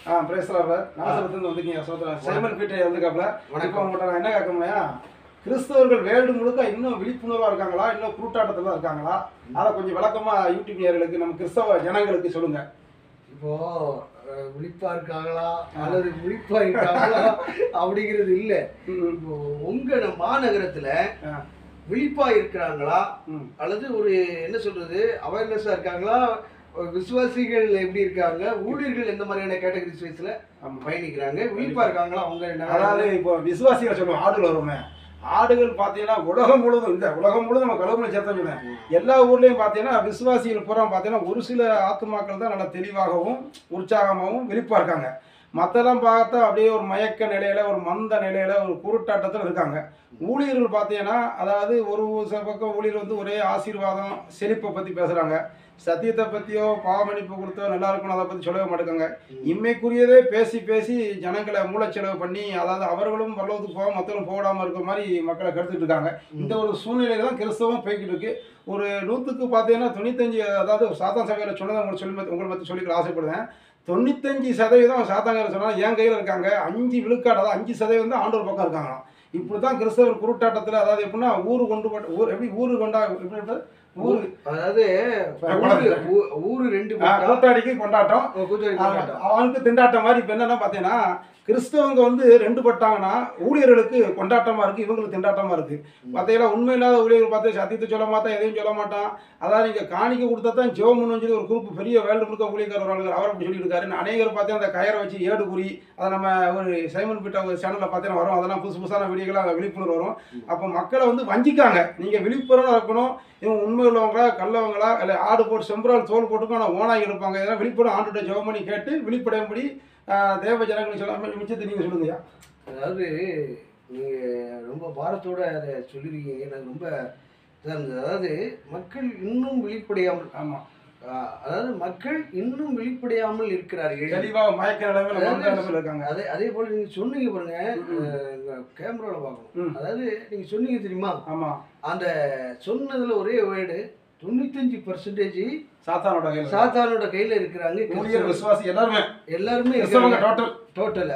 Price lord. நாசரத்துல வந்துக்கீங்க சோதரன் சைமன் பீட்டர் வந்துக்காப்ல. வணக்கம். உங்கள்கிட்ட நான் என்ன கேட்கணும்னா, கிறிஸ்தவர்கள் வேர்ல்டு முழுக்க இன்னும் விழிப்புணர்வா இருக்காங்களா, இன்னும் குருட்டாட்டத்துல இருக்காங்களா? அதை கொஞ்சம் விளக்கமா யூடியூப் நேயர்களுக்கு, நம்ம கிறிஸ்தவ ஜனங்களுக்கு சொல்லுங்க. இப்போ விழிப்பா இருக்காங்களா அல்லது விழிப்பா இருக்காங்களா அப்படிங்கிறது இல்ல. இப்போ உங்க மாநகரத்துல விழிப்பா இருக்கிறாங்களா அல்லது ஒரு என்ன சொல்றது அவேர்னஸா இருக்காங்களா, விசுவாசிகள் எப்படி இருக்காங்க, ஊழியர்கள் எந்த மாதிரியான கேட்டகரிஸ் வயசுல பயணிக்கிறாங்க, விழிப்பா இருக்காங்களா அவங்க? அதாவது இப்போ விசுவாசிகள் சொல்லுவோம், ஆடுகள் வருமே, ஆடுகள் பார்த்தீங்கன்னா உலகம் முழுவதும், இந்த உலகம் முழுவதும் நம்ம கடவுளை சேர்த்த சொன்னேன், எல்லா ஊர்லேயும் பார்த்தீங்கன்னா விசுவாசிகள் பூரா பார்த்தீங்கன்னா ஒரு சில ஆத்துமாக்கள் தான் நல்லா தெளிவாகவும் உற்சாகமாகவும் விழிப்பாக இருக்காங்க. மற்றெல்லாம் பார்த்தா அப்படியே ஒரு மயக்க நிலையில, ஒரு மந்த நிலையில, ஒரு குருட்டாட்டத்தில் இருக்காங்க. ஊழியர்கள் பார்த்தீங்கன்னா, அதாவது ஒரு பக்கம் ஊழியர் வந்து ஒரே ஆசீர்வாதம் செழிப்பை பற்றி பேசுகிறாங்க, சத்தியத்தை பற்றியோ பாவமன்னிப்பு கொடுத்தோ நல்லா இருக்கணும் அதை பற்றி சொல்லவே மாட்டேங்க. இம்மைக்குரியதே பேசி பேசி ஜனங்களை மூளைச்செலவு பண்ணி, அதாவது அவர்களும் பரலோகத்துக்கு போக மற்றவங்களும் போடாமல் இருக்கிற மாதிரி மக்களை கருத்துட்டு இருக்காங்க. இந்த ஒரு சூழ்நிலையில தான் கிறிஸ்தவம் போய்கிட்டு இருக்கு. ஒரு 100க்கு பார்த்தீங்கன்னா 95, அதாவது சாத்தான் சபையில் சொன்னதை உங்களை பற்றி சொல்லிக்க ஆசைப்படுவேன். 95% சாத்தாங்க சொன்னால் என் கையில் இருக்காங்க. 5 விழுக்காடு, அதாவது 5% தான் ஆண்டவர் பக்கம் இருக்காங்களாம். இப்படி தான் கிறிஸ்தவர் குருட்டாட்டத்தில், அதாவது எப்படின்னா ஊரு கொண்டா எப்படி ஊரு, அதாவது ஊரு 2 கூட்டாடிக்கு கொண்டாட்டம், அவனுக்கு திண்டாட்டம் மாதிரி. இப்போ என்னன்னா பார்த்தீங்கன்னா, கிறிஸ்தவங்க வந்து 2 பட்டாங்கன்னா ஊழியர்களுக்கு கொண்டாட்டமா இருக்கு, இவங்களுக்கு திண்டாட்டமா இருக்கு. பார்த்தீங்கன்னா உண்மை இல்லாத ஊழியர்கள் பார்த்து சத்தியத்தை சொல்ல மாட்டான், எதையும் சொல்ல மாட்டான். அதாவது நீங்க காணிக்க கொடுத்தா தான் ஜெபம்னு சொல்லி ஒரு குரூப் பெரிய வேர்ல்டு முழுக்க ஊழியக்காரர் அவர் அப்படி சொல்லிட்டு இருக்காரு. அநேகர் பார்த்தீங்கன்னா அந்த கயரை வச்சு ஏடு குறி, அதை நம்ம ஒரு சைமன் பீட்டர் ஒரு சேனலில் பார்த்தீங்கன்னா வரும், அதெல்லாம் புதுசான வீடியோக்கெல்லாம் விழிப்புணர்வு வரும். அப்போ மக்களை வந்து வஞ்சிக்காங்க. நீங்கள் விழிப்புணர்வாக இருக்கணும். இவங்க உண்மை உள்ளவங்களா கல்லவங்களா இல்லை ஆடு போட்டு செம்பரால் தோல் போட்டுக்கும் ஆனால் ஓனாகி இருப்பாங்க. இதெல்லாம் விழிப்புணர்வு ஆண்டுகிட்ட ஜெபம் பண்ணி கேட்டு விழிப்படையும்படி தேவ ஜனங்களுக்கு சொல்லாமல் மிச்சத்தை நீங்கள் சொல்லுங்கய்யா. அதாவது நீங்கள் ரொம்ப பாரத்தோடு அதை சொல்லியிருக்கீங்க. எனக்கு ரொம்ப இதாக இருந்தது. அதாவது மக்கள் இன்னும் விழிப்படையாமல், ஆமாம், அதாவது மக்கள் இன்னும் விழிப்படையாமல் இருக்கிறார்கள், தெளிவாக மயக்க நிலைமையில் இருக்காங்க. அதே போல் நீங்கள் சொன்னீங்க பாருங்க, கேமராவில் பார்க்கணும். அதாவது நீங்கள் சொன்னீங்க தெரியுமா, ஆமாம், அந்த சொன்னதில் ஒரே வேர்டு 95% சாத்தானோட கையில இருக்கிறாங்க. விசுவாசி எல்லாருமே டோட்டல்.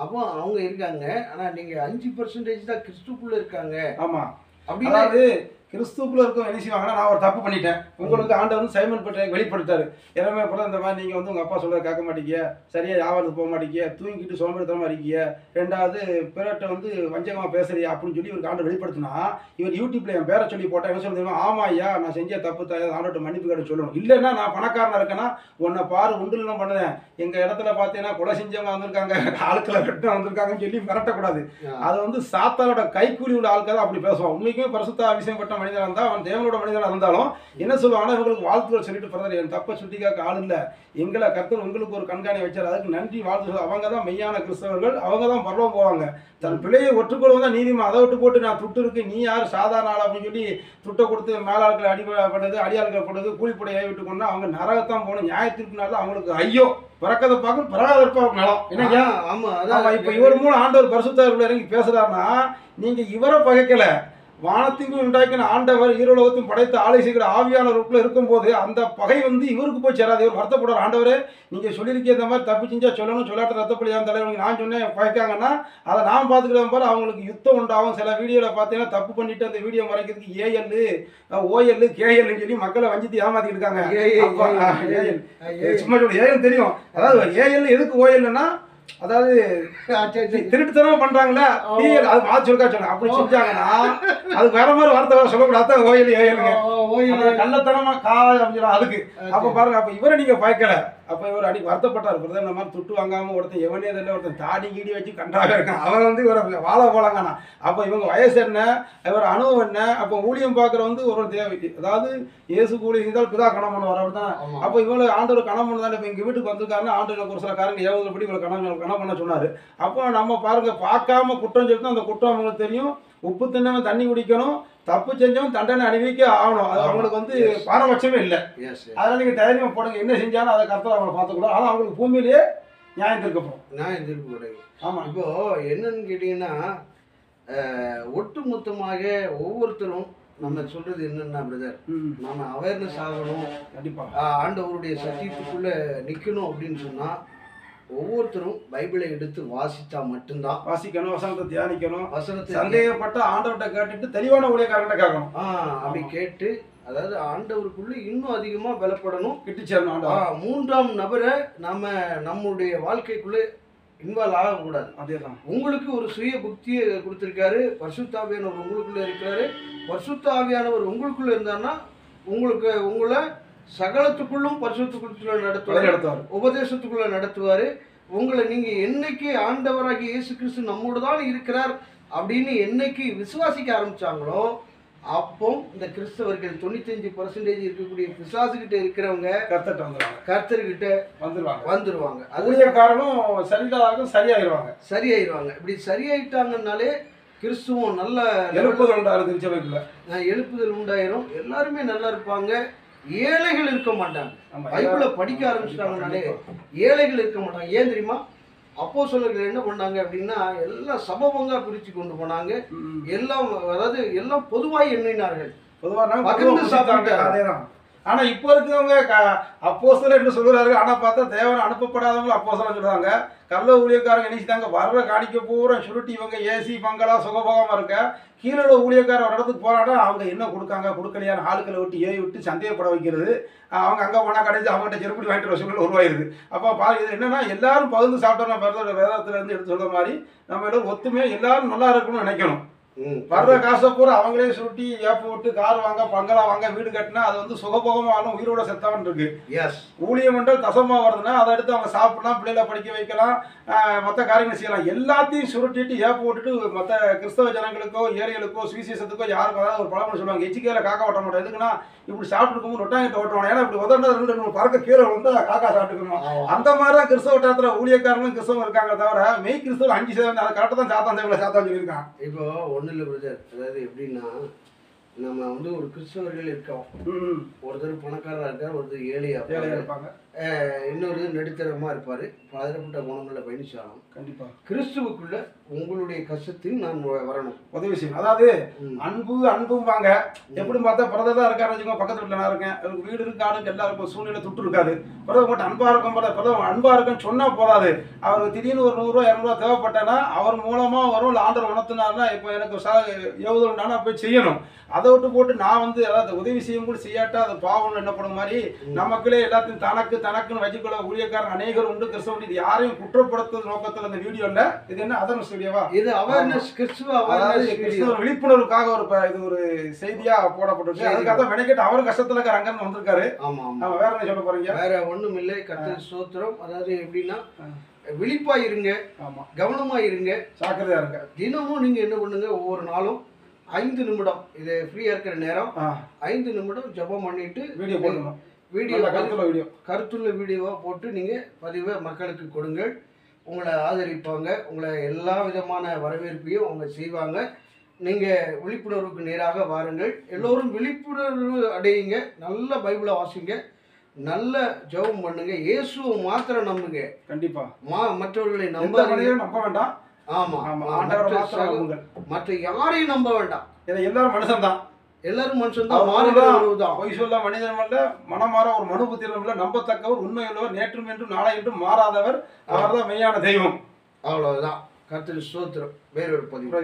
அப்போ அவங்க இருக்காங்க. ஆனா நீங்க 5% தான் கிறிஸ்துக்குள்ள இருக்காங்க. ஆமா, அப்படின்னா கிறிஸ்துக்குள்ள இருக்கும் என்ன செய்வாங்கன்னா, நான் ஒரு தப்பு பண்ணிட்டேன், உங்களுக்கு ஆண்டவர் வந்து சைமன் பீட்டரை வெளிப்படுத்தாரு. எல்லாமே கூட இந்த மாதிரி நீங்கள் வந்து உங்கள் அப்பா சொல்ல கேட்க மாட்டீங்க, சரியா வியாபாரத்துக்கு போக மாட்டீங்க, தூங்கிட்டு சோம்பேறித்தனமாக இருக்கீங்க, 2வது பிறட்ட வந்து வஞ்சகமாக பேசுறியா அப்படின்னு சொல்லி இவருக்கு ஆண்டவர் வெளிப்படுத்தினா, இவர் யூடியூப்ல என் பேரை சொல்லி போட்டா என்ன சொல்லுங்க, ஆமா ஐயா நான் செஞ்ச தப்பு தான், ஆண்டவர்கிட்ட மன்னிப்பு கேட்டு சொல்லணும். இல்லைன்னா நான் பணக்காரனா இருக்கேன்னா உன்னை பாரு உண்டுலாம் பண்ணுவேன், எங்கள் இடத்துல பார்த்தீங்கன்னா கொலை செஞ்சவங்க வந்திருக்காங்க, ஆட்களை வெட்ட வந்திருக்காங்கன்னு சொல்லி மிரட்டக்கூடாது. அது வந்து சாத்தானோட கைக்கூலி உள்ள ஆட்கள் தான் அப்படி பேசுவான். உண்மைக்குமே பரிசுத்த அபிஷேகம் பட்ட மனிதனாக இருந்தால், அவன் தேவனோட மனிதனாக இருந்தாலும் என்ன சொல்லுவாங்கன்னா, இவங்களுக்கு வாழ்த்துக்கள் சொல்லிட்டு பிரதர் என் தப்பை சுட்டிக்காக்க ஆள் இல்லை, எங்களை கர்த்தர் உங்களுக்கு ஒரு கண்காணி வச்சார், அதுக்கு நன்றி வாழ்த்து. அவங்க தான் மெய்யான கிறிஸ்தவர்கள், அவங்க தான் பரலோகம் போவாங்க. தன் பிள்ளையை ஒற்றுக்கொள்வது தான் நீதிமா. அதை விட்டு போட்டு நான் துட்டு இருக்கு, நீ யார் சாதாரண ஆள் அப்படின்னு சொல்லி துட்டை கொடுத்து மேலாட்களை பண்ணது, அடியாட்களை பண்ணது, கூலிப்படையை விட்டு கொண்டு அவங்க நரகத்தான் போகணும். நியாயத்திற்குனால அவங்களுக்கு ஐயோ பிறக்கதை பார்க்கும் பிறகாதற்பா நலம். என்னையா? ஆமா, இப்போ இவர் மூலம் ஆண்டவர் பரிசுத்தர் இறங்கி பேசுறாருன்னா, நீங்க இவரை பகைக்கல, வானத்தையும் உண்டாக்கின ஆண்டவர் ஈரோலகத்தையும் படைத்த ஆலை செய்கிற ஆவியானவருக்குள்ள இருக்கும்போது அந்த பகை வந்து இவருக்கு போய் சேராது. இவர் வருத்தப்படுறார், ஆண்டவரே நீங்கள் சொல்லியிருக்கே இந்த மாதிரி தப்பு செஞ்சா சொல்லணும், சொல்லாட்ட ரத்தப்பள்ளியான தலைவருக்கு நான் சொன்னேன் பகைக்காங்கன்னா அதை நான் பார்த்துக்கிறேன் பாரு, அவங்களுக்கு யுத்தம் உண்டாகும். சில வீடியோவில் பார்த்தீங்கன்னா தப்பு பண்ணிட்டு அந்த வீடியோ மறைக்கிறதுக்கு ஏஎல் ஓஎல் கேஎல்னு சொல்லி மக்களை வஞ்சித்து ஏமாத்திட்டு இருக்காங்க. சும்மா சொல்லி ஏஎல் தெரியும், அதாவது ஏஎல் எதுக்கு ஓஎல்னா, அதாவது திருட்டுத்தனமா பண்றாங்களா, அது மாத்தி சொல்லிக்கா சொன்ன அப்படி செஞ்சாங்கன்னா அது வேற மாதிரி வார்த்தை சொல்லக்கூடாது. ஓயில் ஏழுங்க கள்ளத்தனமா அப்படின்னு அதுக்கு அப்ப பாருங்க. அப்ப இவரை நீங்க பயக்கல, அப்ப இவர் அன்னைக்கு வருத்தப்பட்டார், பிரதர் இந்த மாதிரி துட்டு வாங்காம ஒருத்தன் எவனே தெரியல, ஒருத்தன் தாடி கீடி வச்சு கண்டாக இருக்கான், அவன் வந்து இவரை வாழ போலாங்கண்ணா. அப்ப இவங்க வயசு என்ன, இவர் அனுபவம் என்ன, அப்ப ஊழியம் பாக்குற வந்து ஒரு தேவை, அதாவது இயேசு ஊழியம் செஞ்சால் பிதா கணம் பண்ணுவார் அப்படிதான். அப்ப இவங்க ஆண்டவர் கணம் பண்ணதான். இப்ப எங்க வீட்டுக்கு வந்திருக்காருன்னா ஆண்டவர் ஒரு சில காரங்க ஏவதுபடி இவங்களை கணம் பண்ண சொன்னாரு. அப்போ நம்ம பாருங்க, பார்க்காம குற்றம் சொல்லிட்டு அந்த குற்றம் அவங்களுக்கு தெரியும். உப்பு தின்னவன் தண்ணி குடிக்கணும், தப்பு செஞ்சவன் தண்டனை அணிவிக்க ஆகணும். அது அவங்களுக்கு வந்து பாரபட்சமே இல்லை. அதனால நீங்க தைரியமா போடுங்க, என்ன செஞ்சாலும் அதை கருத்தில் அவங்களை பார்த்துக்கூடாது. ஆனால் அவங்களுக்கு பூமியிலேயே நியாயம் தீர்க்கப்படும். நியாயம் தீர்ப்பு கிடையாது. ஆமா, இப்போ என்னன்னு கேட்டீங்கன்னா, ஒட்டுமொத்தமாக ஒவ்வொருத்தரும் நம்ம சொல்றது என்னன்னா பிரதர், நம்ம அவேர்னஸ் ஆகணும், கண்டிப்பா ஆண்டவருடைய சத்தியத்துக்குள்ள நிக்கணும் அப்படின்னு சொன்னா ஒவ்வொரு ஒவ்வொருத்தரும் பைபிளை எடுத்து வாசித்தா மட்டும்தான். வாசிக்கணும், வசனத்தை தியானிக்கணும், வசனத்தை சந்தேகப்பட்ட ஆண்டவர்கிட்ட கேட்டுட்டு தெளிவான ஊழியக்காரன்ட்ட கேட்கணும். அப்படி கேட்டு, அதாவது ஆண்டவருக்குள்ள இன்னும் அதிகமா பலப்படணும், கிட்டி சேரணும் ஆண்டவர். மூன்றாம் நபரை நம்முடைய வாழ்க்கைக்குள்ள இன்வால்வ் ஆகக்கூடாது. அதேதான். உங்களுக்கு ஒரு சுய புக்தியை கொடுத்துருக்காரு, பரிசுத்த ஆவியானவர் உங்களுக்குள்ள இருக்கிறாரு. பரிசுத்த ஆவியானவர் உங்களுக்குள்ள இருந்தாருன்னா உங்களை சகலத்துக்குள்ளும் பரிசுத்துக்குள்ள நடத்துவார், உபதேசத்துக்குள்ள நடத்துவாரு. உங்களை நீங்க என்னைக்கு ஆண்டவராகி இயேசு கிறிஸ்து நம்மோடு தான் இருக்கிறார் அப்படின்னு என்னைக்கு விசுவாசிக்க ஆரம்பிச்சாங்களோ, அப்போ இந்த கிறிஸ்தவர்கள் 95% இருக்கக்கூடிய பிசாசுகிட்ட இருக்கிறவங்க கர்த்தர்கிட்ட வந்துருவாங்க. ஊழியக்காரனும் சரியாயிருவாங்க. இப்படி சரியாயிட்டாங்கன்னாலே கிறிஸ்துவம் நல்ல எழுப்புதல் உண்டாயிரும். எல்லாருமே நல்லா இருப்பாங்க. ஏழைகள் இருக்க மாட்டாங்க. பைபிளை படிக்க ஆரம்பிச்சிட்டாங்கனாலே ஏழைகள் இருக்க மாட்டாங்க. ஏன் தெரியுமா? அப்போஸ்தலர்கள் என்ன பண்ணாங்க அப்படின்னா, எல்லாம் சமபங்கா பிரிச்சு கொண்டு போனாங்க. எல்லாம், அதாவது எல்லாம் பொதுவாக எண்ணினார்கள், பகிர்ந்து சாப்பிட்டாங்க. ஆனா இப்ப இருக்கவங்க அப்போஸ்தலர் என்று சொல்கிறார்கள். ஆனா பார்த்தா தேவன் அனுப்பப்படாதவங்க அப்போஸ்தலர் சொல்றாங்க. கள்ள ஊழியக்காரங்க நினைச்சிட்டாங்க வர்ற காணிக்க பூரா சுருட்டி இவங்க ஏசி பங்களா சுகபோகமா இருக்க. கீழே ஊழியக்கார ஒரு இடத்துக்கு போறாட்டா அவங்க என்ன கொடுக்காங்க கொடுக்கலையான ஆளுக்களை விட்டு ஏறி விட்டு சந்தேகப்பட வைக்கிறது. அவங்க அங்கே போனால் கடைசி அவங்ககிட்ட செருப்படி வாங்கிட்டு வர சூழ்நிலை உருவாயிருது. அப்போ இது என்னன்னா, எல்லாரும் பகிர்ந்து சாப்பிட்டோம். வேதத்துல இருந்து எடுத்து சொல்ற மாதிரி நம்ம எல்லாரும் ஒத்துமையா எல்லாரும் நல்லா இருக்கணும்னு நினைக்கணும். வர்ற காசை பூரா அவங்களே சுருட்டி ஏப்ப விட்டு கார் வாங்க பங்களா வாங்க வீடு கட்டினா அது வந்து சுகபோகமா ஆளும் உயிரோட செத்தவன் இருக்கு. ஊழியம் என்றால் தசமா வருதுன்னா அதை எடுத்து அவங்க சாப்பிடலாம், பிள்ளைகளை படிக்க வைக்கலாம், மற்ற காரியங்கள் செய்யலாம். எல்லாத்தையும் சுருட்டிட்டு ஏப்ப விட்டுட்டு மற்ற கிறிஸ்தவ ஜனங்களுக்கோ ஏழைகளுக்கோ சுவிசேஷத்துக்கோ யாருக்கும் அதாவது ஒரு பழமொழி சொல்லுவாங்க, எச்சிக்கையில காக்கா ஓட்ட மாட்டோம். எதுக்குன்னா இப்படி சாப்பிட்டு இருக்கும்போது ரொட்டாங்கிட்ட ஓட்டுவாங்க. ஏன்னா இப்படி உதறது பறக்க கீழே வந்து காக்கா சாப்பிட்டுக்கணும். அந்த மாதிரி தான் கிறிஸ்தவ வட்டாரத்துல ஊழியக்காரங்களும் கிறிஸ்தவம் இருக்காங்க. தவிர மெய் கிறிஸ்தவ 5% அதை கரெக்டாக தான் சாத்தான் சொல்லியிருக்கான். இப்போ ஒன்றும் இல்லை பிரதர், அதாவது எப்படின்னா, நம்ம வந்து ஒரு கிறிஸ்தவர்கள் இருக்கோம். ஒருத்தர் பணக்காரராக இருக்கார், ஒருத்தர் ஏழையா இருப்பாங்க, இன்னொரு நடுத்தரமா இருப்பாரு. பலதரப்பட்ட குணங்களில் பயணிச்சாலும் கண்டிப்பா கிறிஸ்துவுக்குள்ள உங்களுடைய கஷ்டத்தில் நான் வரணும், உதவி செய்யணும். அதாவது அன்பும்பாங்க. எப்படி பார்த்தா பிரதர் தான் இருக்காரு வச்சுக்கோங்க, பக்கத்து வீட்டில் நான் இருக்கேன், எனக்கு வீடு இருக்கு, ஆளுக்கு எல்லாருக்கும் சூழ்நிலை துட்டு இருக்காது. பிரதர் மட்டும் அன்பா இருக்கும் போல பிரதர் அன்பா இருக்குன்னு சொன்னா போதாது. அவருக்கு திடீர்னு ஒரு 100 ரூபா 200 ரூபா தேவைப்பட்டேன்னா அவர் மூலமா வரும். ஆண்டர் உணர்த்தினார்னா இப்போ எனக்கு ஏவுதல் நானா போய் செய்யணும். அதை விட்டு போட்டு நான் வந்து அதாவது உதவி செய்யும் கூட செய்யாட்டா அது பாவம்னு என்னப்படும் மாதிரி நமக்குள்ளே எல்லாத்தையும் தனக்குன்னு வச்சுக்கொள்ள ஊழியக்காரன் அநேகர் உண்டு. கிறிஸ்தவ இது யாரையும் குற்றப்படுத்தும் நோக்கத்தில் அந்த வீடியோல இது என்ன அதர்னஸ் வீடியோவா, இது அவேர்னஸ், கிறிஸ்துவ விழிப்புணர்வுக்காக இது ஒரு செய்தியா போடப்பட்டிருக்கு. அதுக்காக மெனக்கெட்டு அவர் கஷ்டத்துல ரங்கன் வந்திருக்காரு. ஆமா ஆமா. வேற என்ன சொல்ல போறீங்க? வேற ஒண்ணும் இல்லை, கர்த்தர் ஸ்தோத்திரம். அதாவது எப்படின்னா, விழிப்பா இருங்க, ஆமா, கவனமா இருங்க, ஜாக்கிரதையா இருங்க. தினமும் நீங்க என்ன பண்ணுங்க, ஒவ்வொரு நாளும் 5 நிமிடம் இது ஃப்ரீயா இருக்கிற நேரம் 5 நிமிடம் ஜெபம் பண்ணிட்டு வீடியோ போடணும். கருத்துள்ள வீடியோவா போட்டு நீங்க பதிவை மக்களுக்கு கொடுங்கள். உங்களை ஆதரிப்பாங்க, உங்களை எல்லா விதமான வரவேற்பையும் அவங்க செய்வாங்க. நீங்க விழிப்புணர்வுக்கு நேராக வாருங்கள். எல்லோரும் விழிப்புணர்வு அடையுங்க, நல்ல பைபிளை வாசிங்க, நல்ல ஜெபம் பண்ணுங்க, இயேசுவை மாத்திரம் நம்புங்க. கண்டிப்பா மற்றவர்களை நம்ப வேண்டாம். ஆமா, மற்ற யாரையும் நம்ப வேண்டாம். எல்லாரும் மனுஷன் தான், எல்லாரும் மனுஷன் தான். பொய் சொல்ல மனிதன் அல்ல, மனமாற ஒரு மனுபுத்திரன் இல்ல, நம்பத்தக்கவர், உண்மையுள்ளவர், நேற்றும் என்றும் நாளை என்றும் மாறாதவர், அவர் தான் மெய்யான தெய்வம். அவ்வளவுதான். கர்த்தர் ஸ்தோத்திரம். வேறொரு பதிவு,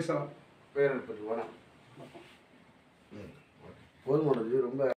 வணக்கம். போதுமானது. ரொம்ப